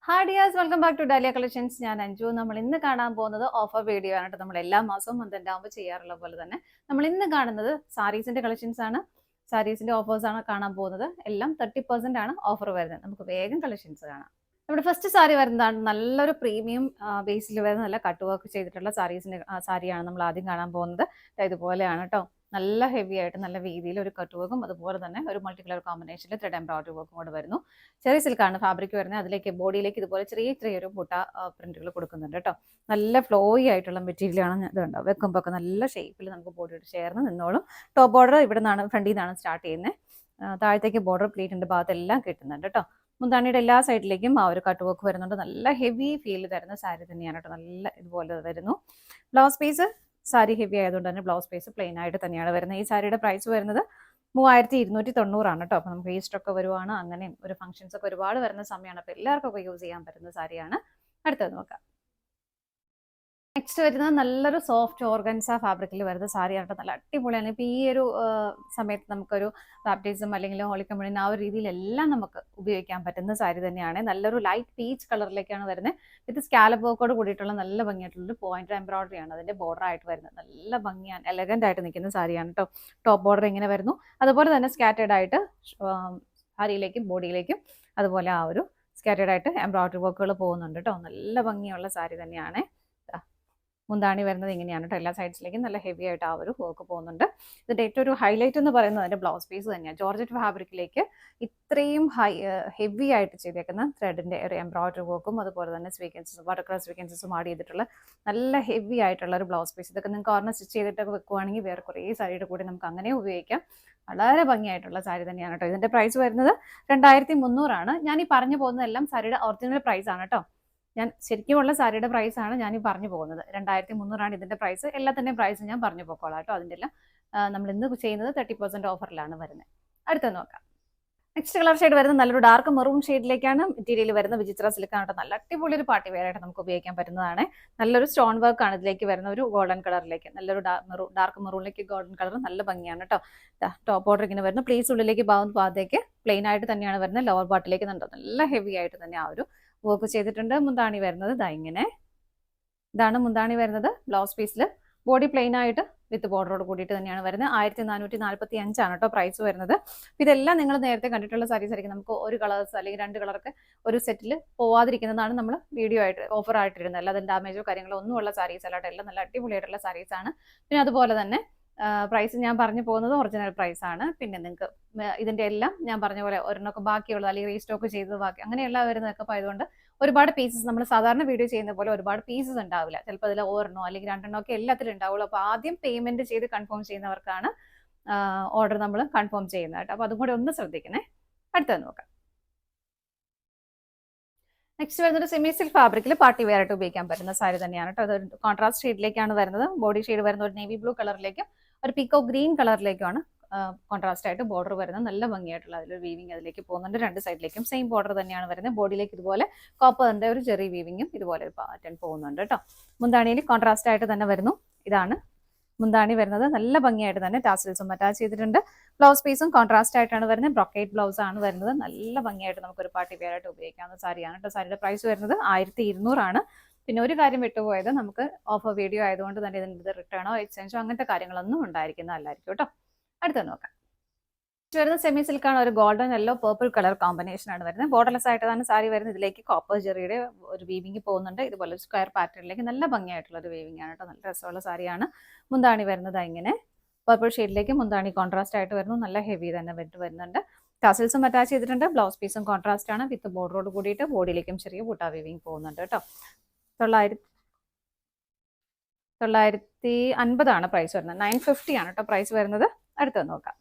Hi dears, welcome back to Dahlia collections. ഞാൻ അഞ്ജു. നമ്മൾ ഇന്ന് കാണാൻ പോകുന്നത് ഓഫർ വീഡിയോ ആണ്. നമ്മൾ എല്ലാ മാസവും മന്ത് ആകുമ്പോൾ ചെയ്യാറുള്ള പോലെ തന്നെ നമ്മൾ ഇന്ന് കാണുന്നത് സാരീസിന്റെ കളക്ഷൻസ് ആണ്. സാരീസിന്റെ ഓഫേഴ്സ് ആണ് കാണാൻ പോകുന്നത്. എല്ലാം 30% ആണ് ഓഫർ വരുന്നത്. നമുക്ക് വേഗം കളക്ഷൻസ് കാണാം. നമ്മുടെ ഫസ്റ്റ് സാരി വരുന്നതാണ് നല്ലൊരു പ്രീമിയം ബേസിൽ വരുന്ന നല്ല കട്ട് വർക്ക് ചെയ്തിട്ടുള്ള സാരിയാണ് നമ്മൾ ആദ്യം കാണാൻ പോകുന്നത്. ഇതുപോലെയാണ് കേട്ടോ. നല്ല ഹെവി ആയിട്ട് നല്ല രീതിയിൽ ഒരു കട്ട് വർക്കും അതുപോലെ തന്നെ ഒരു മൾട്ടി കളർ കോമ്പിനേഷനിൽ ത്രെഡ് എംബ്രോയിഡറി വർക്കും കൂടെ വരുന്നു. ചെറിയ സിൽക്കാണ് ഫാബ്രിക് വരുന്നത്. അതിലേക്ക് ബോഡിയിലേക്ക് ഇതുപോലെ ചെറിയൊരു ബുട്ട പ്രിന്റുകൾ കൊടുക്കുന്നുണ്ട് കേട്ടോ. നല്ല ഫ്ലോയി ആയിട്ടുള്ള മെറ്റീരിയലാണ്. ഇതുണ്ടോ, വെക്കുമ്പോൾ ഒക്കെ നല്ല ഷേപ്പിൽ നമുക്ക് ബോഡിയോട് ചേർന്ന് നിന്നോളും. ടോപ്പ് ബോർഡർ ഇവിടെ നിന്നാണ്, ഫ്രണ്ടിൽ നിന്നാണ് സ്റ്റാർട്ട് ചെയ്യുന്നത്. താഴത്തേക്ക് ബോർഡർ പ്ലീറ്റിന്റെ ഭാഗത്തെല്ലാം കിട്ടുന്നുണ്ട് കേട്ടോ. മുന്താണിയുടെ എല്ലാ സൈഡിലേക്കും ആ ഒരു കട്ട് വർക്ക് വരുന്നുണ്ട്. നല്ല ഹെവി ഫീൽ തരുന്ന സാരി തന്നെയാണ് കേട്ടോ. നല്ല ഇതുപോലെ വരുന്നു. ബ്ലൗസ് പീസ് സാരി ഹെവി ആയതുകൊണ്ട് തന്നെ ബ്ലൗസ് പീസ് പ്ലെയിൻ ആയിട്ട് തന്നെയാണ് വരുന്നത്. ഈ സാരിയുടെ പ്രൈസ് വരുന്നത് 3290 കേട്ടോ. അപ്പോൾ നമുക്ക് ഈസ്റ്റൊക്കെ വരുവാണ്, അങ്ങനെയും ഒരു ഫംഗ്ഷൻസ് ഒക്കെ ഒരുപാട് വരുന്ന സമയമാണ്. അപ്പോൾ എല്ലാവർക്കും യൂസ് ചെയ്യാൻ പറ്റുന്ന സാരിയാണ്. അടുത്തത് നോക്കാം. നെക്സ്റ്റ് വരുന്നത് നല്ലൊരു സോഫ്റ്റ് ഓർഗൻസ ഫാബ്രിക്കിൽ വരുന്ന സാരിയാണ്. നല്ല അടിപൊളിയാണ്. ഇപ്പം ഈ ഒരു സമയത്ത് നമുക്കൊരു ബാപ്റ്റിസം അല്ലെങ്കിൽ ഹോളി കമ്മ്യൂണിൻ ആ ഒരു രീതിയിലെല്ലാം നമുക്ക് ഉപയോഗിക്കാൻ പറ്റുന്ന സാരി തന്നെയാണ്. നല്ലൊരു ലൈറ്റ് പീച്ച് കളറിലേക്കാണ് വരുന്നത്. ഇത് സ്കാലപ്പ് വർക്കോട് കൂടിയിട്ടുള്ള നല്ല ഭംഗിയായിട്ടുള്ള പോയിന്റ് എംബ്രോയിഡറി ആണ് അതിന്റെ ബോർഡർ ആയിട്ട് വരുന്നത്. നല്ല ഭംഗിയാണ്, എലഗന്റ് ആയിട്ട് നിൽക്കുന്ന സാരിയാണ് കേട്ടോ. ടോപ്പ് ബോർഡർ ഇങ്ങനെ വരുന്നു. അതുപോലെ തന്നെ സ്കാറ്റേഡ് ആയിട്ട് സാരിയിലേക്കും ബോഡിയിലേക്കും അതുപോലെ ആ ഒരു സ്കാറ്റേഡ് ആയിട്ട് എംബ്രോയിഡറി വർക്കുകൾ പോകുന്നുണ്ട് കേട്ടോ. നല്ല ഭംഗിയുള്ള സാരി തന്നെയാണ്. മുന്താണി വരുന്നത് ഇങ്ങനെയാണ് കേട്ടോ. എല്ലാ സൈഡ്സിലേക്കും നല്ല ഹെവി ആയിട്ട് ആ ഒരു വർക്ക് പോകുന്നുണ്ട്. ഇതിന്റെ ഏറ്റവും ഒരു ഹൈലൈറ്റ് എന്ന് പറയുന്നത് അതിന്റെ ബ്ലൗസ് പീസ് തന്നെയാണ്. ജോർജറ്റ് ഫാബ്രിക്കിലേക്ക് ഇത്രയും ഹെവി ആയിട്ട് ചെയ്തേക്കുന്ന ത്രെഡിന്റെ ഒരു എംബ്രോയിഡറി വർക്കും അതുപോലെ തന്നെ സ്വീക്കൻസസും വാട്ടർ കളർ സ്വീക്കൻസസും ആഡ് ചെയ്തിട്ടുള്ള നല്ല ഹെവി ആയിട്ടുള്ള ഒരു ബ്ലൗസ് പീസ്. ഇതൊക്കെ നിങ്ങൾക്ക് ഓർണർ സ്റ്റിച്ച് ചെയ്തിട്ടൊക്കെ വെക്കുവാണെങ്കിൽ വേറെ കുറേ സാരിയുടെ കൂടെ നമുക്ക് അങ്ങനെ ഉപയോഗിക്കാം. വളരെ ഭംഗിയായിട്ടുള്ള സാരി തന്നെയാണ് കേട്ടോ. ഇതിന്റെ പ്രൈസ് വരുന്നത് 2300 ഞാൻ ഈ പറഞ്ഞു പോകുന്നതെല്ലാം സാരിയുടെ ഒറിജിനൽ പ്രൈസ് ആണ് കേട്ടോ. ഞാൻ ശരിക്കുമുള്ള സാരിയുടെ പ്രൈസ് ആണ് ഞാൻ ഈ പറഞ്ഞു പോകുന്നത്. 2300 ഇതിന്റെ പ്രൈസ്. എല്ലാത്തിന്റെയും പ്രൈസ് ഞാൻ പറഞ്ഞു പോക്കോളാം കേട്ടോ. അതിൻ്റെ എല്ലാം നമ്മൾ ഇന്ന് ചെയ്യുന്നത് 30% ഓഫറിലാണ് വരുന്നത്. അടുത്ത നോക്കാം. നെക്സ്റ്റ് കളർ ഷെയ്ഡ് വരുന്നത് നല്ലൊരു ഡാർക്ക് മെറൂൺ ഷെയ്ഡിലേക്കാണ് മെറ്റീരിയൽ വരുന്നത്. വിചിത്ര സിൽക്കാണ്. നല്ല അടിപൊളി ഒരു പാർട്ടി വെയർ ആയിട്ട് നമുക്ക് ഉപയോഗിക്കാൻ പറ്റുന്നതാണ്. നല്ലൊരു സ്റ്റോൺ വർക്ക് ആണ് ഇതിലേക്ക് വരുന്ന ഒരു ഗോൾഡൻ കളറിലേക്ക്. നല്ലൊരു ഡാർക്ക് മെറൂണിലേക്ക് ഗോൾഡൻ കളർ നല്ല ഭംഗിയാണ് കേട്ടോ. ടോപ്പ് ബോർഡർ ഇങ്ങനെ വരുന്നു. പ്ലീസ് ഉള്ളിലേക്ക് ഭാഗത്തേക്ക് പ്ലെയിൻ ആയിട്ട് തന്നെയാണ് വരുന്നത്. ലോവർ പാർട്ടിലേക്ക് നല്ല ഹെവി ആയിട്ട് തന്നെ ആ ഒരു വർക്ക് ചെയ്തിട്ടുണ്ട്. മുന്താണി വരുന്നത് ഇങ്ങനെ ഇതാണ് മുന്താണി വരുന്നത്. ബ്ലൗസ് പീസിൽ ബോഡി പ്ലെയിൻ ആയിട്ട് വിത്ത് ബോർഡറോട് കൂടിയിട്ട് തന്നെയാണ് വരുന്നത്. 1445 കേട്ടോ പ്രൈസ് വരുന്നത്. ഇതെല്ലാം നിങ്ങൾ നേരത്തെ കണ്ടിട്ടുള്ള സാരീസ് ആയിരിക്കും. നമുക്ക് ഒരു കളേഴ്സ് അല്ലെങ്കിൽ 2 കളർക്ക് ഒരു സെറ്റിൽ പോവാതിരിക്കുന്നതാണ് നമ്മൾ വീഡിയോ ആയിട്ട് ഓഫർ ആയിട്ടിരുന്നത്. അല്ലാതെ ഡാമേജോ കാര്യങ്ങളോ ഒന്നുമുള്ള സാരീസ് അല്ലാട്ട് എല്ലാം നല്ല അടിപൊളിയായിട്ടുള്ള സാരീസ് ആണ്. പിന്നെ അതുപോലെ തന്നെ പ്രൈസ് ഞാൻ പറഞ്ഞു പോകുന്നത് ഒറിജിനൽ പ്രൈസ് ആണ്. പിന്നെ നിങ്ങൾക്ക് ഇതിന്റെ എല്ലാം ഞാൻ പറഞ്ഞ പോലെ ഒരെണ്ണമൊക്കെ ബാക്കിയുള്ളത് അല്ലെങ്കിൽ റീസ്റ്റോക്ക് ചെയ്തത് ബാക്കി അങ്ങനെയെല്ലാം വരുന്നതൊക്കെ ആയതുകൊണ്ട് ഒരുപാട് പീസസ് നമ്മൾ സാധാരണ വീഡിയോ ചെയ്യുന്ന പോലെ ഒരുപാട് പീസസ് ഉണ്ടാവില്ല. ചിലപ്പോൾ അതിൽ ഒരെണ്ണോ അല്ലെങ്കിൽ 2 ഒക്കെ എല്ലാത്തിലും ഉണ്ടാവുള്ളൂ. അപ്പോൾ ആദ്യം പേയ്മെന്റ് ചെയ്ത് കൺഫേം ചെയ്യുന്നവർക്കാണ് ഓർഡർ നമ്മൾ കൺഫേം ചെയ്യുന്നത് കേട്ടോ. അപ്പോൾ അതും കൂടെ ഒന്ന് ശ്രദ്ധിക്കണേ. അടുത്തത് നോക്കാം. നെക്സ്റ്റ് വരുന്നത് സെമി സിൽക്ക് ഫാബ്രിക്കിൽ പാർട്ടി വെയർ ആയിട്ട് ഉപയോഗിക്കാൻ പറ്റുന്ന സാരി തന്നെയാണ് കേട്ടോ. അത് കോൺട്രാസ്റ്റ് ഷെയ്ഡിലേക്കാണ് വരുന്നത്. ബോഡി ഷെയ്ഡ് വരുന്ന ഒരു നേവി ബ്ലൂ കളറിലേക്കും ഒരു പീക്കോ ഗ്രീൻ കളറിലേക്കുമാണ് കോൺട്രാസ്റ്റ് ആയിട്ട് ബോർഡർ വരുന്നത്. നല്ല ഭംഗിയായിട്ടുള്ള അതിലൊരു വീവിങ് അതിലേക്ക് പോകുന്നുണ്ട്. 2 സൈഡിലേക്കും സെയിം ബോർഡർ തന്നെയാണ് വരുന്നത്. ബോഡിയിലേക്ക് ഇതുപോലെ കോപ്പറിന്റെ ഒരു ചെറിയ വീവിങ്ങും ഇതുപോലെ ഒരു പാറ്റേൺ പോകുന്നുണ്ട് കേട്ടോ. മുന്താണിയിൽ കോൺട്രാസ്റ്റ് ആയിട്ട് തന്നെ വരുന്നു. ഇതാണ് മുന്താണി വരുന്നത്. നല്ല ഭംഗിയായിട്ട് തന്നെ ടാസിൽസും അറ്റാച്ച് ചെയ്തിട്ടുണ്ട്. ബ്ലൗസ് പീസും കോൺട്രാസ്റ്റ് ആയിട്ടാണ് വരുന്നത്. ബ്രൊക്കേറ്റ് ബ്ലൗസ് ആണ് വരുന്നത്. നല്ല ഭംഗിയായിട്ട് നമുക്കൊരു പാർട്ടി വെയർ ആയിട്ട് ഉപയോഗിക്കാവുന്ന സാരിയാണ് കേട്ടോ. സാരിയുടെ പ്രൈസ് വരുന്നത് 1200 പിന്നെ ഒരു കാര്യം വിട്ടുപോയത്, നമുക്ക് ഓഫർ വീഡിയോ ആയതുകൊണ്ട് തന്നെ ഇതിൻ്റെ റിട്ടേണോ എക്സ്ചേഞ്ചോ അങ്ങനത്തെ കാര്യങ്ങളൊന്നും ഉണ്ടായിരിക്കുന്നതല്ലായിരിക്കും കേട്ടോ. അടുത്ത നോക്കാം. വരുന്ന സെമി സിൽക്കാണ്. ഒരു golden yellow purple colour combination ആണ് വരുന്നത്. ബോർഡർലെസ് ആയിട്ടാണ് സാരി വരുന്നത്. ഇതിലേക്ക് കോപ്പർ ജെറിയുടെ ഒരു വീവിങ് പോകുന്നുണ്ട്. ഇതുപോലെ ഒരു സ്ക്വയർ പാറ്റേണിലേക്ക് നല്ല ഭംഗിയായിട്ടുള്ള ഒരു വീവിങ് ആണ് കേട്ടോ. നല്ല രസമുള്ള സാരിയാണ്. മുന്താണി വരുന്നത് ഇങ്ങനെ പർപ്പിൾ ഷെയ്ഡിലേക്ക് മുന്താണി കോൺട്രാസ്റ്റ് ആയിട്ട് വരുന്നു. നല്ല ഹെവി തന്നെ വരുന്നുണ്ട്. ടാസിൽസും അറ്റാച്ച് ചെയ്തിട്ടുണ്ട്. ബ്ലൗസ് പീസും കോൺട്രാസ്റ്റ് ആണ് വിത്ത് ബോർഡറോട് കൂടിയിട്ട് ബോഡിയിലേക്കും ചെറിയ ബൂട്ടാ വീവിങ് പോകുന്നുണ്ട് കേട്ടോ. 950 പ്രൈസ് വരുന്നത്. 950 കേട്ടോ പ്രൈസ് വരുന്നത്. അടുത്തത് നോക്കാം.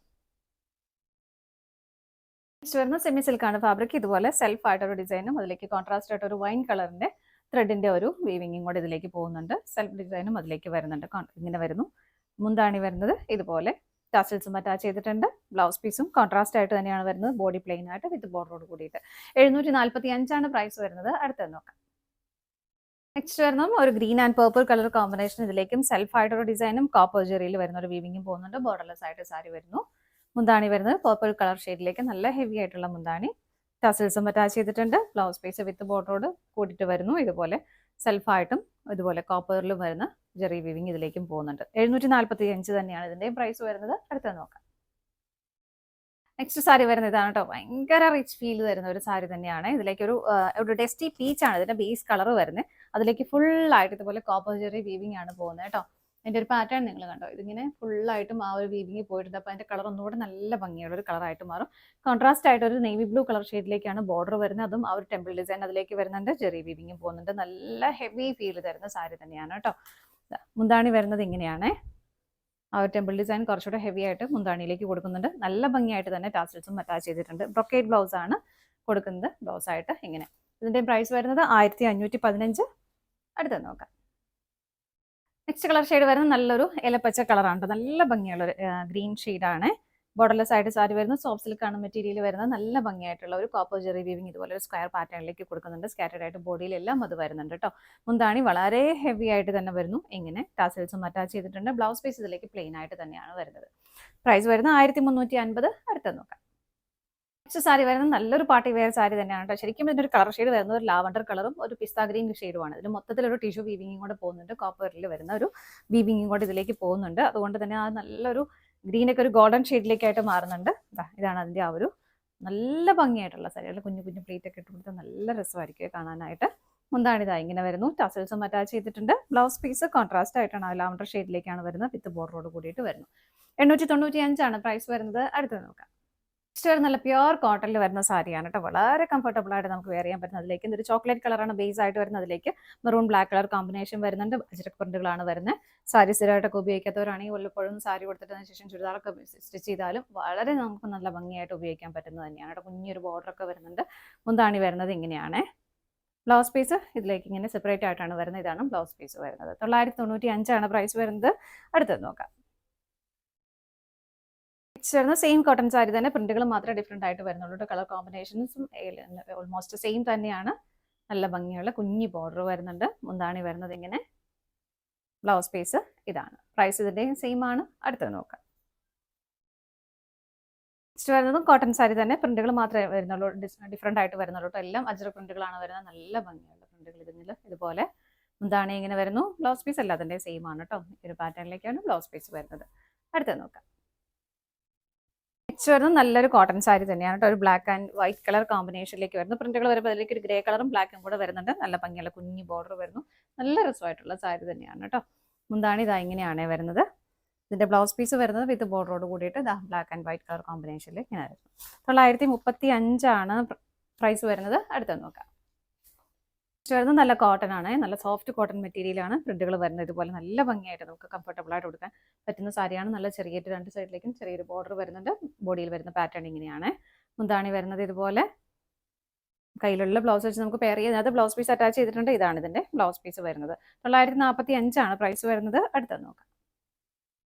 നെക്സ്റ്റ് വരുന്ന സെമി സിൽക്കാണ് ഫാബ്രിക്. ഇതുപോലെ സെൽഫ് ആയിട്ടൊരു ഡിസൈനും അതിലേക്ക് കോൺട്രാസ്റ്റ് ആയിട്ട് ഒരു വൈൻ കളറിന്റെ ത്രെഡിന്റെ ഒരു വീവിങ്ങും കൂടെ ഇതിലേക്ക് പോകുന്നുണ്ട്. സെൽഫ് ഡിസൈനും അതിലേക്ക് വരുന്നുണ്ട്. ഇങ്ങനെ വരുന്നു. മുന്താണി വരുന്നത് ഇതുപോലെ ടാസിൽസും അറ്റാച്ച് ചെയ്തിട്ടുണ്ട്. ബ്ലൗസ് പീസും കോൺട്രാസ്റ്റ് ആയിട്ട് തന്നെയാണ് വരുന്നത്. ബോഡി പ്ലെയിൻ ആയിട്ട് വിത്ത് ബോർഡറോട് കൂടിയിട്ട് 745 പ്രൈസ് വരുന്നത്. അടുത്തത് നോക്കാം. നെക്സ്റ്റ് വരുന്നത് ഒരു green and purple colour combination. ഇതിലേക്കും സെൽഫ് ആയിട്ടൊരു ഡിസൈനും കോപ്പർ ജെറിയിൽ വരുന്ന ഒരു വീവിങ്ങും പോകുന്നുണ്ട്. ബോർഡർലെസ് ആയിട്ട് സാരി വരുന്നു. മുന്താണി വരുന്നത് പേർപ്പിൾ കളർ ഷെയ്ഡിലേക്ക് നല്ല ഹെവി ആയിട്ടുള്ള മുന്താണി. ടസൽസും അറ്റാച്ച് ചെയ്തിട്ടുണ്ട്. ബ്ലൗസ് പീസ് വിത്ത് ബോർഡറോട് കൂടിയിട്ട് വരുന്നു. ഇതുപോലെ സെൽഫായിട്ടും ഇതുപോലെ കോപ്പറിലും വരുന്ന ജെറി വീവിങ് ഇതിലേക്കും പോകുന്നുണ്ട്. 745 തന്നെയാണ് ഇതിൻ്റെയും പ്രൈസ് വരുന്നത്. അടുത്ത നോക്കാം. നെക്സ്റ്റ് സാരി വരുന്നത് ഇതാണ് കേട്ടോ. ഭയങ്കര റിച്ച് ഫീൽ തരുന്ന ഒരു സാരി തന്നെയാണ്. ഇതിലേക്ക് ഒരു ഡസ്റ്റി പീച്ച് ആണ് ഇതിന്റെ ബേസ് കളർ വരുന്നത്. അതിലേക്ക് ഫുൾ ആയിട്ട് ഇതുപോലെ കോപ്പർ ജെറി വീവിങ് ആണ് പോകുന്നത് കേട്ടോ. അതിന്റെ ഒരു പാറ്റേൺ നിങ്ങൾ കണ്ടോ, ഇതിങ്ങനെ ഫുള്ളായിട്ടും ആ ഒരു വീവിങ് പോയിട്ടുണ്ട്. അപ്പോൾ അതിന്റെ കളർ ഒന്നുകൂടെ നല്ല ഭംഗിയുള്ള ഒരു കളറായിട്ട് മാറും. കോൺട്രാസ്റ്റ് ആയിട്ട് ഒരു നേവി ബ്ലൂ കളർ ഷെയ്ഡിലേക്കാണ് ബോർഡർ വരുന്നത്. അതും ആ ഒരു ടെമ്പിൾ ഡിസൈൻ അതിലേക്ക് വരുന്നുണ്ട്. ജെറി വീവിങ്ങും പോകുന്നുണ്ട്. നല്ല ഹെവി ഫീൽ തരുന്ന സാരി തന്നെയാണ് കേട്ടോ. മുന്താണി വരുന്നത് ഇങ്ങനെയാണ്. ആ ഒരു ടെമ്പിൾ ഡിസൈൻ കുറച്ചുകൂടെ ഹെവി ആയിട്ട് മുന്താണിയിലേക്ക് കൊടുക്കുന്നുണ്ട്. നല്ല ഭംഗിയായിട്ട് തന്നെ ടാസൽസും അറ്റാച്ച് ചെയ്തിട്ടുണ്ട്. ബ്രൊക്കേഡ് ബ്ലൗസ് ആണ് കൊടുക്കുന്നത് ബ്ലൗസ് ആയിട്ട് ഇങ്ങനെ. ഇതിന്റെ പ്രൈസ് വരുന്നത് 1515. അടുത്ത നോക്കാം. നെക്സ്റ്റ് കളർ ഷെയ്ഡ് വരുന്നത് നല്ലൊരു ഇലപ്പച്ച കളറാണ്. നല്ല ഭംഗിയുള്ളൊരു ഗ്രീൻ ഷെയ്ഡാണ്. ബോർഡർലെസ് ആയിട്ട് സാരി വരുന്നത്. സോഫ്റ്റ് സിൽക്കാണ് മെറ്റീരിയൽ വരുന്നത്. നല്ല ഭംഗിയായിട്ടുള്ള ഒരു കോപ്പർ ജെറി വീവിങ് ഇതുപോലെ ഒരു സ്ക്വയർ പാറ്റേണിലേക്ക് കൊടുക്കുന്നുണ്ട്. സ്കാറ്റേഡ് ആയിട്ട് ബോഡിയിലെല്ലാം അത് വരുന്നുണ്ട് കേട്ടോ. മുന്താണി വളരെ ഹെവി ആയിട്ട് തന്നെ വരുന്നു. ഇങ്ങനെ ടാസൽസും അറ്റാച്ച് ചെയ്തിട്ടുണ്ട്. ബ്ലൗസ് പീസ് ഇതിലേക്ക് പ്ലെയിൻ ആയിട്ട് തന്നെയാണ് വരുന്നത്. പ്രൈസ് വരുന്നത് 1350. അടുത്ത നോക്കാം. നെക്സ്റ്റ് സാരി വരുന്നത് നല്ലൊരു പാർട്ടി വെയർ സാരി തന്നെയാണ് കേട്ടോ. ശരിക്കും ഇതിൻ്റെ ഒരു കളർ ഷെയ്ഡ് വരുന്നത് ഒരു ലാവണ്ടർ കളറും ഒരു പിസ്ത ഗ്രീൻ ഷെയ്ഡുമാണ്. ഇതിൽ മൊത്തത്തിലൊരു ടിഷ്യൂ വീവിങ്ങും കൂടെ പോകുന്നുണ്ട്. കോപ്പറിൽ വരുന്ന ഒരു വീവിങ്ങും കൂടെ ഇതിലേക്ക് പോകുന്നുണ്ട്. അതുകൊണ്ട് തന്നെ ആ നല്ലൊരു ഗ്രീനൊക്കെ ഒരു ഗോൾഡൻ ഷെയ്ഡിലേക്കായിട്ട് മാറുന്നുണ്ട്. ഇതാണ് അതിൻ്റെ ആ ഒരു നല്ല ഭംഗിയായിട്ടുള്ള സാരികൾ. കുഞ്ഞു കുഞ്ഞു പ്ലേറ്റ് ഒക്കെ ഇട്ട് കൊടുത്താൽ നല്ല രസമായിരിക്കും കാണാനായിട്ട്. മുന്താണിതാ ഇങ്ങനെ വരുന്നു. ടസൽസും അറ്റാച്ച് ചെയ്തിട്ടുണ്ട്. ബ്ലൗസ് പീസ് കോൺട്രാസ്റ്റ് ആയിട്ടാണ് ലാവണ്ടർ ഷെയ്ഡിലേക്കാണ് വരുന്നത്. വിത്ത് ബോർഡറോട് കൂടിയിട്ട് വരുന്നു. 895 പ്രൈസ് വരുന്നത്. അടുത്ത് നോക്കാം. നെക്സ്റ്റ് വരുന്ന നല്ല പ്യുവർ കോട്ടണിൽ വരുന്ന സാരിയാണ് കേട്ടോ. വളരെ കംഫർട്ടബിൾ ആയിട്ട് നമുക്ക് വെയർ ചെയ്യാൻ പറ്റുന്നത്. അതിലേക്ക് ഒരു ചോക്ലേറ്റ് കളറാണ് ബേസ് ആയിട്ട് വരുന്നത്. അതിലേക്ക് മെറൂൺ ബ്ലാക്ക് കളർ കോമ്പിനേഷൻ വരുന്നുണ്ട്. അജ്രക് പ്രിന്റുകളാണ് വരുന്നത്. സാരി സ്ഥിരമായിട്ടൊക്കെ ഉപയോഗിക്കാത്തവരാണെങ്കിൽ വല്ലപ്പോഴും സാരി കൊടുത്തിട്ടതിന് ശേഷം ചുരിദാറൊക്കെ സ്റ്റിച്ച് ചെയ്താലും വളരെ നമുക്ക് നല്ല ഭംഗിയായിട്ട് ഉപയോഗിക്കാൻ പറ്റുന്നത് തന്നെയാണ് കേട്ടോ. കുഞ്ഞൊരു ബോർഡറൊക്കെ വരുന്നുണ്ട്. മുന്താണി വരുന്നത് ഇങ്ങനെയാണ്. ബ്ലൗസ് പീസ് ഇതിലേക്ക് ഇങ്ങനെ സെപ്പറേറ്റ് ആയിട്ടാണ് വരുന്നത്. ഇതാണ് ബ്ലൗസ് പീസ് വരുന്നത്. 995 പ്രൈസ് വരുന്നത്. അടുത്തത് നോക്കാം. വരുന്ന സെയിം കോട്ടൺ സാരി തന്നെ, പ്രിന്റുകൾ മാത്രമേ ഡിഫറെൻ്റ് ആയിട്ട് വരുന്നുള്ളൂ. കളർ കോമ്പിനേഷൻസും ഓൾമോസ്റ്റ് സെയിം തന്നെയാണ്. നല്ല ഭംഗിയുള്ള കുഞ്ഞി ബോർഡർ വരുന്നുണ്ട്. മുന്താണി വരുന്നത് ഇങ്ങനെ. ബ്ലൗസ് പീസ് ഇതാണ്. പ്രൈസ് ഇതിൻ്റെയും സെയിം ആണ്. അടുത്തത് നോക്കാം. നെക്സ്റ്റ് വരുന്നതും കോട്ടൺ സാരി തന്നെ, പ്രിന്റുകൾ മാത്രമേ വരുന്നുള്ളൂ, ഡിഫറെൻ്റ് ആയിട്ട് വരുന്നുള്ളൂ. എല്ലാം അജ്രക് പ്രിന്റുകളാണ് വരുന്നത്. നല്ല ഭംഗിയുള്ള പ്രിന്റുകൾ ഇതിൽ ഇതുപോലെ. മുന്താണി ഇങ്ങനെ വരുന്നു. ബ്ലൗസ് പീസ് എല്ലാത്തിൻ്റെയും സെയിം ആണ് കേട്ടോ. ഈ ഒരു പാറ്റേണിലേക്കാണ് ബ്ലൗസ് പീസ് വരുന്നത്. അടുത്തത് നോക്കാം. നെക്സ്റ്റ് വരുന്നത് നല്ലൊരു കോട്ടൺ സാരി തന്നെയാണ് കേട്ടോ. ഒരു ബ്ലാക്ക് ആൻഡ് വൈറ്റ് കളർ കോമ്പിനേഷനിലേക്ക് വരുന്നു. പ്രിന്റുകൾ വരുമ്പോൾ അതിലേക്ക് ഒരു ഗ്രേ കളറും ബ്ലാക്കും കൂടെ വരുന്നുണ്ട്. നല്ല ഭംഗിയുള്ള കുഞ്ഞി ബോർഡർ വരുന്നു. നല്ല രസമായിട്ടുള്ള സാരി തന്നെയാണ് കേട്ടോ. മുന്താണി ഇതാ ഇങ്ങനെയാണ് വരുന്നത്. ഇതിന്റെ ബ്ലൗസ് പീസ് വരുന്നത് വിത്ത് ബോർഡറോട് കൂടിയിട്ട് ബ്ലാക്ക് ആൻഡ് വൈറ്റ് കളർ കോമ്പിനേഷനിൽ ഇങ്ങനെ വരുന്നു. 935 പ്രൈസ് വരുന്നത്. അടുത്തത് നോക്കാം. വരുന്നത് നല്ല കോട്ടൺ ആണ്. നല്ല സോഫ്റ്റ് കോട്ടൺ മെറ്റീരിയലാണ്. പ്രിന്റുകൾ വരുന്നത് ഇതുപോലെ നല്ല ഭംഗിയായിട്ട് നമുക്ക് കംഫർട്ടബിൾ ആയിട്ട് കൊടുക്കാൻ പറ്റുന്ന സാരിയാണ്. നല്ല ചെറിയൊരു രണ്ട് സൈഡിലേക്കും ചെറിയൊരു ബോർഡർ വരുന്നുണ്ട്. ബോഡിയിൽ വരുന്ന പാറ്റേൺ ഇങ്ങനെയാണ്. മുന്താണി വരുന്നത് ഇതുപോലെ. കയ്യിലുള്ള ബ്ലൗസ് വെച്ച് നമുക്ക് പെയർ ചെയ്യാം. അത് ബ്ലൗസ് പീസ് അറ്റാച്ച് ചെയ്തിട്ടുണ്ട്. ഇതാണ് ഇതിന്റെ ബ്ലൗസ് പീസ് വരുന്നത്. 945 പ്രൈസ് വരുന്നത്. അടുത്തത് നോക്കാം.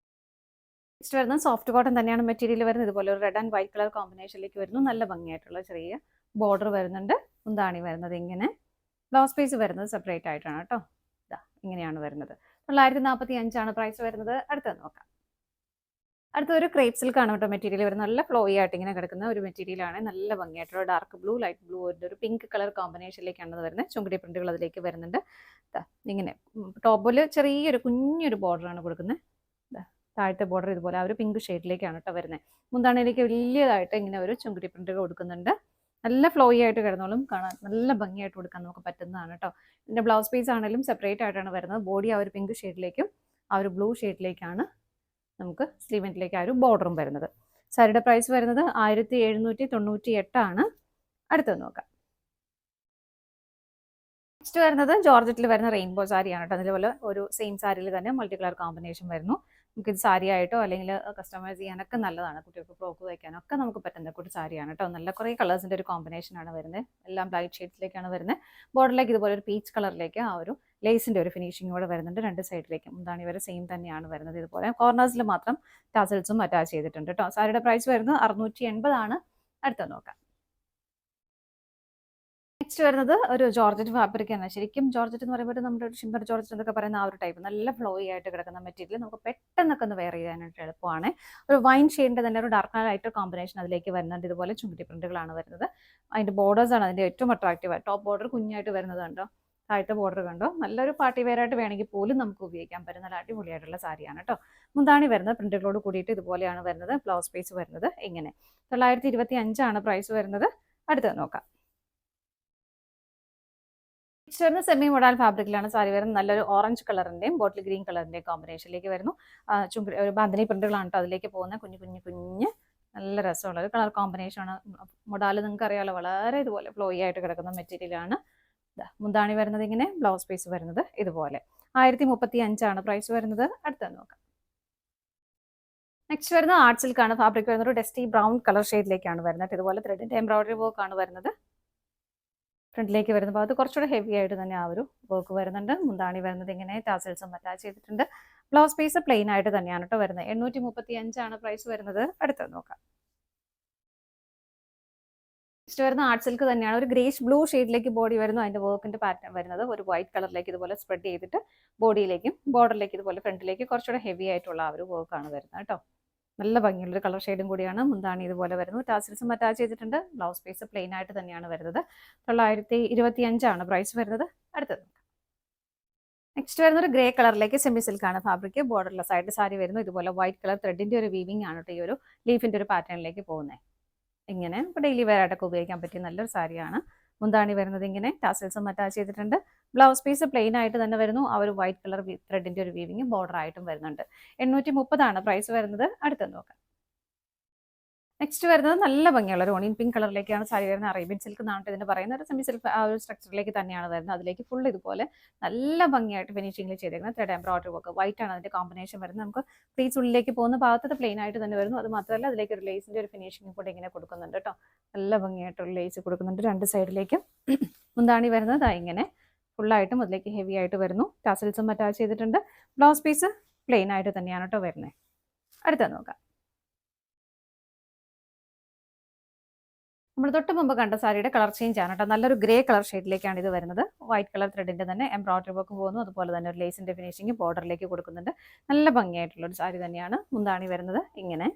നെക്സ്റ്റ് വരുന്നത് സോഫ്റ്റ് കോട്ടൺ തന്നെയാണ് മെറ്റീരിയൽ വരുന്നത്. ഇതുപോലെ ഒരു റെഡ് ആൻഡ് വൈറ്റ് കളർ കോമ്പിനേഷനിലേക്ക് വരുന്നു. നല്ല ഭംഗിയായിട്ടുള്ള ചെറിയ ബോർഡർ വരുന്നുണ്ട്. മുന്താണി വരുന്നത് ഇങ്ങനെ. ബ്ലൗസ് പീസ് വരുന്നത് സെപ്പറേറ്റ് ആയിട്ടാണ് കേട്ടോ. ഇങ്ങനെയാണ് വരുന്നത്. 945 പ്രൈസ് വരുന്നത്. അടുത്തത് നോക്കാം. അടുത്തൊരു ക്രേപ്പ് സിൽക്കാണ് കേട്ടോ മെറ്റീരിയൽ വരുന്നത്. നല്ല ഫ്ലോയി ആയിട്ട് ഇങ്ങനെ കിടക്കുന്ന ഒരു മെറ്റീരിയലാണ്. നല്ല ഭംഗിയായിട്ടുള്ള ഡാർക്ക് ബ്ലൂ, ലൈറ്റ് ബ്ലൂ, ഒരു പിങ്ക് കളർ കോമ്പിനേഷനിലേക്കാണ് വരുന്നത്. ചുങ്കടി പ്രിന്റുകൾ അതിലേക്ക് വരുന്നുണ്ട്. ഇങ്ങനെ ടോപ്പിൽ ചെറിയൊരു കുഞ്ഞൊരു ബോർഡറാണ് കൊടുക്കുന്നത്. താഴത്തെ ബോർഡർ ഇതുപോലെ ആ ഒരു പിങ്ക് ഷെയ്ഡിലേക്കാണ് കേട്ടോ വരുന്നത്. മുന്താണിയിലേക്ക് വലിയതായിട്ട് ഇങ്ങനെ ഒരു ചുങ്കടി പ്രിന്റ് കൊടുക്കുന്നുണ്ട്. നല്ല ഫ്ലോയി ആയിട്ട് കിടന്നോളും. കാണാൻ നല്ല ഭംഗിയായിട്ട് കൊടുക്കാൻ നമുക്ക് പറ്റുന്നതാണ് കേട്ടോ. ഇതിന്റെ ബ്ലൗസ് പീസ് ആണെങ്കിലും സെപ്പറേറ്റ് ആയിട്ടാണ് വരുന്നത്. ബോഡി ആ ഒരു പിങ്ക് ഷെയ്ഡിലേക്കും ആ ഒരു ബ്ലൂ ഷെയ്ഡിലേക്കാണ് നമുക്ക് സ്ലീവെന്റിലേക്ക് ആ ഒരു ബോർഡറും വരുന്നത്. സാരിയുടെ പ്രൈസ് വരുന്നത് 1798. അടുത്തത് നോക്കാം. നെക്സ്റ്റ് വരുന്നത് ജോർജറ്റിൽ വരുന്ന റെയിൻബോ സാരിയാണ് കേട്ടോ. അതുപോലെ ഒരു സെയിം സാരിയിൽ തന്നെ മൾട്ടി കളർ കോമ്പിനേഷൻ വരുന്നു. നമുക്കിത് സാരി ആയിട്ടോ അല്ലെങ്കിൽ കസ്റ്റമൈസ് ചെയ്യാനൊക്കെ നല്ലതാണ്. കുട്ടികൾക്ക് ഫ്രോക്ക് വയ്ക്കാനൊക്കെ നമുക്ക് പറ്റുന്ന ഒരു സാരിയാണ് കേട്ടോ. നല്ല കുറേ കളേഴ്സിൻ്റെ ഒരു കോമ്പിനേഷനാണ് വരുന്നത്. എല്ലാം ലൈറ്റ് ഷെയ്ഡ്സിലേക്കാണ് വരുന്നത്. ബോർഡറിലേക്ക് ഇതുപോലെ ഒരു പീച്ച് കളറിലേക്ക് ആ ഒരു ലേസിൻ്റെ ഒരു ഫിനിഷിംഗ് കൂടെ വരുന്നുണ്ട്. രണ്ട് സൈഡിലേക്കും. എന്താണ് ഇവരെ സെയിം തന്നെയാണ് വരുന്നത്. ഇതുപോലെ കോർണേഴ്സിൽ മാത്രം ടാസൽസും അറ്റാച്ച് ചെയ്തിട്ടുണ്ട് കേട്ടോ. സാരിയുടെ പ്രൈസ് വരുന്നത് 680. അടുത്ത നോക്കാം. നെക്സ്റ്റ് വരുന്നത് ഒരു ജോർജറ്റ് ഫാബ്രിക് ആണ്. ശരിക്കും ജോർജറ്റ് എന്ന് പറയുമ്പോൾ നമ്മുടെ ഒരു ഷിമ്മർ ജോർജറ്റ് എന്നൊക്കെ പറയുന്ന ആ ഒരു ടൈപ്പ് നല്ല ഫ്ലോയി ആയിട്ട് കിടക്കുന്ന മെറ്റീരിയൽ നമുക്ക് പെട്ടെന്നൊക്കെ ഒന്ന് വെയർ ചെയ്യാനായിട്ട് എളുപ്പമാണ്. ഒരു വൈൻ ഷെയ്ഡിന്റെ തന്നെ ഒരു ഡാർക്ക് ആയിട്ട് കോമ്പിനേഷൻ അതിലേക്ക് വരുന്നുണ്ട്. ഇതുപോലെ ചുമരി പ്രിന്റുകളാണ് വരുന്നത്. അതിന്റെ ബോർഡേഴ്സ് ആണ് അതിന്റെ ഏറ്റവും അട്രാക്റ്റീവ്. ടോപ്പ് ബോർഡർ കുഞ്ഞായിട്ട് വരുന്നത് കണ്ടോ, താഴത്തെ ബോർഡർ കണ്ടോ. നല്ലൊരു പാർട്ടി വെയർ ആയിട്ട് വേണമെങ്കിൽ പോലും നമുക്ക് ഉപയോഗിക്കാൻ പറ്റുന്ന നല്ല അടിപൊളിയായിട്ടുള്ള സാരിയാണ് കേട്ടോ. മുന്താണി വരുന്നത് പ്രിന്റുകളോട് കൂടിയിട്ട് ഇതുപോലെയാണ് വരുന്നത്. ബ്ലൗസ് പീസ് വരുന്നത് ഇങ്ങനെ 925 പ്രൈസ് വരുന്നത്. അടുത്തത് നോക്കാം. നെക്സ്റ്റ് വരുന്ന സെമി മോഡൽ ഫാബ്രിക്കിലാണ് സാരി വരുന്നത്. നല്ലൊരു ഓറഞ്ച് കളറിന്റെയും ബോട്ടിൽ ഗ്രീൻ കളറിന്റെയും കോമ്പിനേഷനിലേക്ക് വരുന്നു. ഒരു ബാന്തിനി പ്രിന്റുകളാണ് കേട്ടോ അതിലേക്ക് പോകുന്ന കുഞ്ഞ് നല്ല രസമുള്ള ഒരു കളർ കോമ്പിനേഷൻ ആണ്. മൊഡാല് നിങ്ങൾക്ക് അറിയാലോ, വളരെ ഇതുപോലെ ഫ്ലോയി ആയിട്ട് കിടക്കുന്ന മെറ്റീരിയലാണ്. മുന്താണി വരുന്നത് ഇങ്ങനെ, ബ്ലൗസ് പീസ് വരുന്നത് ഇതുപോലെ. 1035 പ്രൈസ് വരുന്നത്. അടുത്തത് നോക്കാം. നെക്സ്റ്റ് വരുന്നത് ആർട്ട് സിൽക്കാണ്. ഫാബ്രിക് വരുന്നത് ഒരു ഡസ്റ്റി ബ്രൗൺ കളർ ഷെയ്ഡിലേക്കാണ് വരുന്നത്. ഇതുപോലെ ത്രെഡിന്റെ എംബ്രോയിഡറി വർക്ക് ആണ് വരുന്നത്. ഫ്രണ്ടിലേക്ക് വരുന്ന ഭാഗത്ത് കുറച്ചുകൂടെ ഹെവി ആയിട്ട് തന്നെ ആ ഒരു വർക്ക് വരുന്നുണ്ട്. മുന്താണി വരുന്നത് ഇങ്ങനെ ടാസൽസും അറ്റാച്ച് ചെയ്തിട്ടുണ്ട്. ബ്ലൗസ് പീസ് പ്ലെയിൻ ആയിട്ട് തന്നെയാണ് കേട്ടോ വരുന്നത്. 835 പ്രൈസ് വരുന്നത്. അടുത്തത് നോക്കാം. നെക്സ്റ്റ് വരുന്ന ആർട്ട് സിൽക്ക് തന്നെയാണ്. ഒരു ഗ്രേഷ് ബ്ലൂ ഷെയ്ഡിലേക്ക് ബോഡി വരുന്നു. അതിന്റെ വർക്കിന്റെ പാറ്റേൺ വരുന്നത് ഒരു വൈറ്റ് കളറിലേക്ക് ഇതുപോലെ സ്പ്രെഡ് ചെയ്തിട്ട് ബോഡിയിലേക്കും ബോർഡറിലേക്ക് ഇതുപോലെ ഫ്രണ്ടിലേക്ക് കുറച്ചുകൂടെ ഹെവി ആയിട്ടുള്ള ആ ഒരു വർക്കാണ് വരുന്നത് കേട്ടോ. നല്ല ഭംഗിയുള്ള ഒരു കളർ ഷെയ്ഡും കൂടിയാണ്. മുന്താണി ഇതുപോലെ വരുന്നു. ടാസിൽസും അറ്റാച്ച് ചെയ്തിട്ടുണ്ട്. ബ്ലൗസ് പീസ് പ്ലെയിൻ ആയിട്ട് തന്നെയാണ് വരുന്നത്. 925 പ്രൈസ് വരുന്നത്. അടുത്തത് നെക്സ്റ്റ് വരുന്ന ഒരു ഗ്രേ കളറിലേക്ക് സെമി സിൽക്കാണ് ഫാബ്രിക്. ബോർഡർലെസ് ആയിട്ട് സാരി വരുന്നു. ഇതുപോലെ വൈറ്റ് കളർ ത്രെഡിന്റെ ഒരു വീവിംഗ് ആണ് കേട്ടോ ഈ ഒരു ലീഫിന്റെ ഒരു പാറ്റേണിലേക്ക് പോകുന്നത്. ഇങ്ങനെ ഇപ്പോൾ ഡെയിലി വെയർ ആയിട്ടൊക്കെ ഉപയോഗിക്കാൻ പറ്റിയ നല്ലൊരു സാരിയാണ്. മുന്താണി വരുന്നത് ഇങ്ങനെ ടാസൽസും അറ്റാച്ച് ചെയ്തിട്ടുണ്ട്. ബ്ലൗസ് പീസ് പ്ലെയിൻ ആയിട്ട് തന്നെ വരുന്നു. ആ ഒരു വൈറ്റ് കളർ ത്രെഡിന്റെ ഒരു വീവിങ് ബോർഡർ ആയിട്ടും വരുന്നുണ്ട്. 830 പ്രൈസ് വരുന്നത്. അടുത്തത് നോക്കാം. നെക്സ്റ്റ് വരുന്നത് നല്ല ഭംഗിയുള്ള ഒരു ഓണിയൻ പിങ്ക് കളറിലേക്കാണ് സാരി വരുന്നത്. അറേബ്യൻ സിൽക്ക് എന്നാണ് ഇതിന് പറയുന്നത്. ഒരു സെമി സിൽക്ക് ആ ഒരു സ്ട്രക്ചറിലേക്ക് തന്നെയാണ് വരുന്നത്. അതിലേക്ക് ഫുൾ ഇതുപോലെ നല്ല ഭംഗിയായിട്ട് ഫിനിഷിംഗിൽ ചെയ്തേക്കുന്നത്. ത്രെഡ് എംബ്രോയിഡറി വർക്ക് വൈറ്റ് ആണ് അതിന്റെ കോമ്പിനേഷൻ വരുന്നത്. നമുക്ക് പ്ലീസ് ഉള്ളിലേക്ക് പോകുന്ന ഭാഗത്ത് പ്ലെയിൻ ആയിട്ട് തന്നെ വരുന്നു. അത് മാത്രമല്ല അതിലേക്ക് ഒരു ലേസിന്റെ ഒരു ഫിനിഷിംഗ് കൂടെ ഇങ്ങനെ കൊടുക്കുന്നുണ്ട് കേട്ടോ. നല്ല ഭംഗിയായിട്ടുള്ള ലേസ് കൊടുക്കുന്നുണ്ട് രണ്ട് സൈഡിലേക്കും. മുന്താണി വരുന്നത് ഇങ്ങനെ ഫുള്ളായിട്ടും അതിലേക്ക് ഹെവി ആയിട്ട് വരുന്നു. ടാസൽസും അറ്റാച്ച് ചെയ്തിട്ടുണ്ട്. ബ്ലൗസ് പീസ് പ്ലെയിൻ ആയിട്ട് തന്നെയാണ് കേട്ടോ വരുന്നത്. അടുത്തത് നോക്കാം. നമ്മൾ തൊട്ട് മുമ്പ് കണ്ട സാരിയുടെ കളർ ചേഞ്ച് ആണ് കേട്ടോ. നല്ലൊരു ഗ്രേ കളർ ഷെയ്ഡിലേക്കാണ് ഇത് വരുന്നത്. വൈറ്റ് കളർ ത്രെഡിന്റെ തന്നെ എംബ്രോയിഡറി വർക്ക് പോകുന്നു. അതുപോലെ തന്നെ ഒരു ലേസിന്റെ ഫിനിഷിംഗ് ബോർഡറിലേക്ക് കൊടുക്കുന്നുണ്ട്. നല്ല ഭംഗിയായിട്ടുള്ള ഒരു സാരി തന്നെയാണ്. മുന്താണി വരുന്നത് ഇങ്ങനെ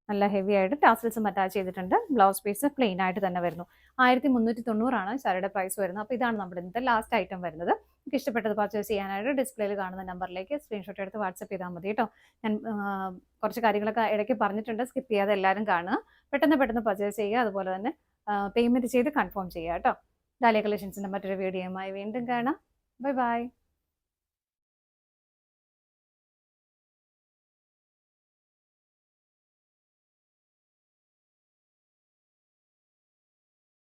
നല്ല ഹെവി ആയിട്ട് ടാസൽസും അറ്റാച്ച് ചെയ്തിട്ടുണ്ട്. ബ്ലൗസ് പീസ് പ്ലെയിൻ ആയിട്ട് തന്നെ വരുന്നു. 1390 സാരിയുടെ പ്രൈസ് വരുന്നത്. അപ്പോൾ ഇതാണ് നമ്മുടെ ഇന്നത്തെ ലാസ്റ്റ് ഐറ്റം വരുന്നത്. നിങ്ങൾക്ക് ഇഷ്ടപ്പെട്ടത് പർച്ചേസ് ചെയ്യാനായിട്ട് ഡിസ്പ്ലേയിൽ കാണുന്ന നമ്പറിലേക്ക് സ്ക്രീൻഷോട്ട് എടുത്ത് വാട്സപ്പ് ചെയ്താൽ മതി കേട്ടോ. ഞാൻ കുറച്ച് കാര്യങ്ങളൊക്കെ ഇടയ്ക്ക് പറഞ്ഞിട്ടുണ്ട്, സ്കിപ്പ് ചെയ്യാതെ എല്ലാവരും കാണുക. പെട്ടെന്ന് പർച്ചേസ് ചെയ്യുക. അതുപോലെ തന്നെ പേയ്മെന്റ് ചെയ്ത് കൺഫേം ചെയ്യുക കേട്ടോ. ഡാലിയ കളക്ഷൻസിന്റെ മറ്റൊരു വീഡിയോയുമായി വീണ്ടും കാണാം. Bye bye.